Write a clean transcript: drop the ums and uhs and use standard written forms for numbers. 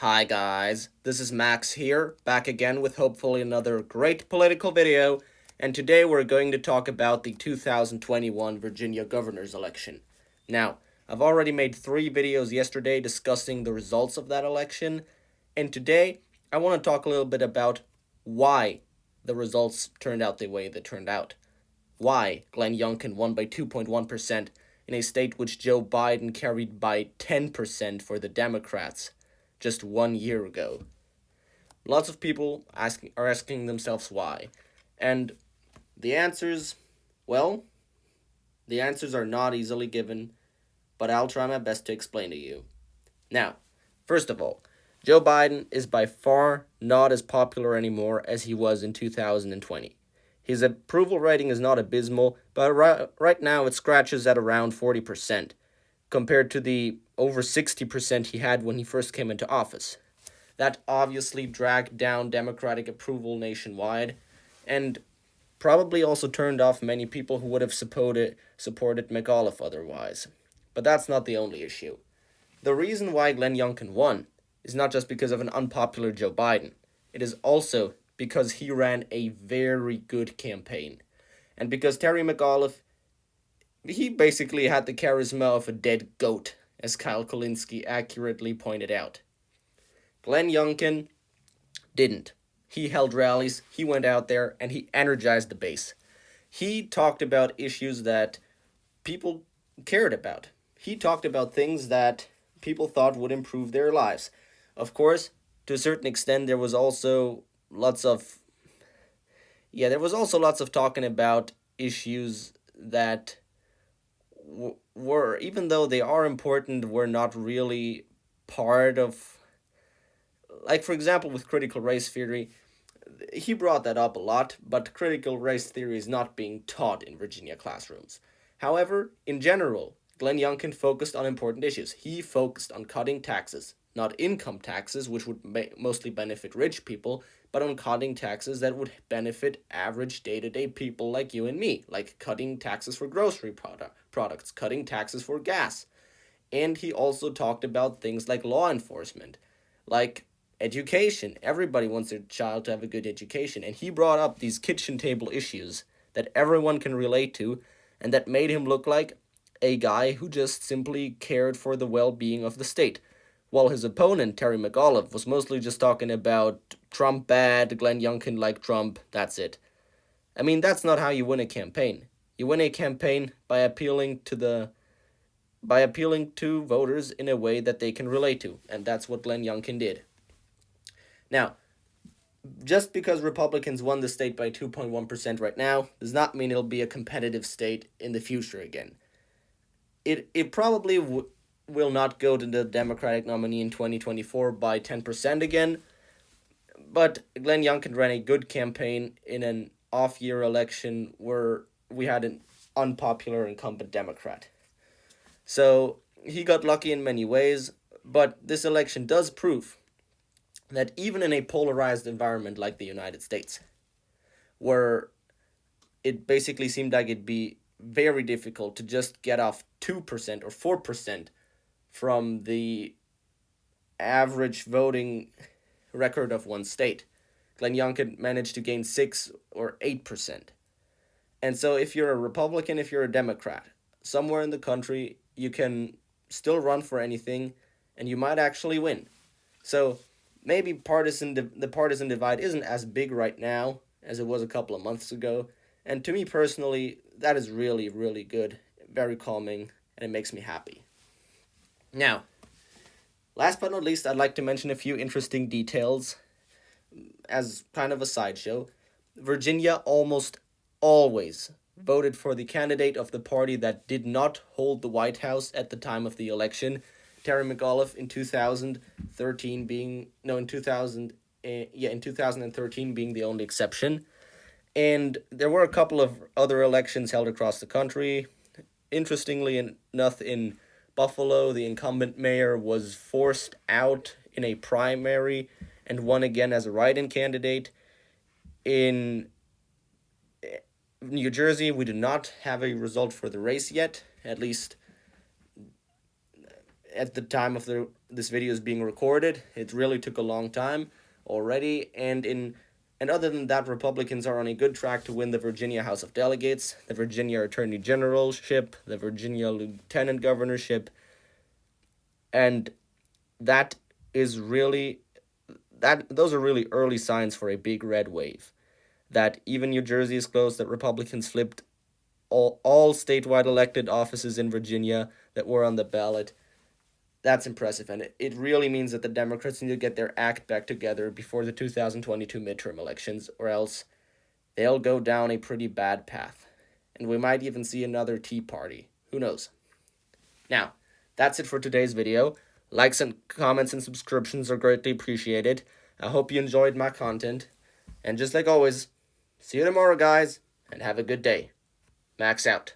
Hi guys, this is Max here, back again with hopefully another great political video, and today we're going to talk about the 2021 Virginia governor's election. Now, I've already made 3 videos yesterday discussing the results of that election, and today I want to talk a little bit about why the results turned out the way they turned out. Why Glenn Youngkin won by 2.1% in a state which Joe Biden carried by 10% for the Democrats just 1 year ago. Lots of people are asking themselves why. And the answers, well, the answers are not easily given, but I'll try my best to explain to you. Now, first of all, Joe Biden is by far not as popular anymore as he was in 2020. His approval rating is not abysmal, but right now it scratches at around 40%, compared to the over 60% he had when he first came into office. That obviously dragged down Democratic approval nationwide, and probably also turned off many people who would have supported McAuliffe otherwise. But that's not the only issue. The reason why Glenn Youngkin won is not just because of an unpopular Joe Biden. It is also because he ran a very good campaign. And because Terry McAuliffe, he basically had the charisma of a dead goat, as Kyle Kulinski accurately pointed out. Glenn Youngkin didn't. He held rallies, he went out there, and he energized the base. He talked about issues that people cared about. He talked about things that people thought would improve their lives. Of course, to a certain extent, there was also lots of talking about issues that were, even though they are important, were not really part of, like, for example, with critical race theory. He brought that up a lot, but critical race theory is not being taught in Virginia classrooms. However, in general, Glenn Youngkin focused on important issues. He focused on cutting taxes, not income taxes, which would mostly benefit rich people, but on cutting taxes that would benefit average day-to-day people like you and me, like cutting taxes for grocery products, cutting taxes for gas. And he also talked about things like law enforcement, like education. Everybody wants their child to have a good education, and he brought up these kitchen table issues that everyone can relate to, and that made him look like a guy who just simply cared for the well-being of the state, while his opponent, Terry McAuliffe, was mostly just talking about Trump bad, Glenn Youngkin like Trump, that's it. I mean, that's not how you win a campaign. You win a campaign by appealing to voters in a way that they can relate to, and that's what Glenn Youngkin did. Now, just because Republicans won the state by 2.1% right now does not mean it'll be a competitive state in the future again. It probably will not go to the Democratic nominee in 2024 by 10% again, but Glenn Youngkin ran a good campaign in an off-year election where we had an unpopular incumbent Democrat. So he got lucky in many ways, but this election does prove that even in a polarized environment like the United States, where it basically seemed like it'd be very difficult to just get off 2% or 4% from the average voting record of one state, Glenn Youngkin managed to gain 6 or 8%. And so if you're a Republican, if you're a Democrat, somewhere in the country, you can still run for anything, and you might actually win. So maybe the partisan divide isn't as big right now as it was a couple of months ago, and to me personally, that is really, really good, very calming, and it makes me happy. Now, last but not least, I'd like to mention a few interesting details as kind of a sideshow. Virginia almost always voted for the candidate of the party that did not hold the White House at the time of the election. Terry McAuliffe in 2013 being in 2013 being the only exception. And there were a couple of other elections held across the country. Interestingly enough, in Buffalo, the incumbent mayor was forced out in a primary and won again as a write-in candidate. In New Jersey, we do not have a result for the race yet, at least at the time of this video is being recorded. It really took a long time already, and other than that, Republicans are on a good track to win the Virginia House of Delegates, the Virginia Attorney Generalship, the Virginia Lieutenant Governorship, and that is really those are really early signs for a big red wave. That even New Jersey is close, that Republicans flipped all statewide elected offices in Virginia that were on the ballot. That's impressive, and it really means that the Democrats need to get their act back together before the 2022 midterm elections, or else they'll go down a pretty bad path. And we might even see another Tea Party. Who knows? Now, that's it for today's video. Likes and comments and subscriptions are greatly appreciated. I hope you enjoyed my content. And just like always, see you tomorrow, guys, and have a good day. Max out.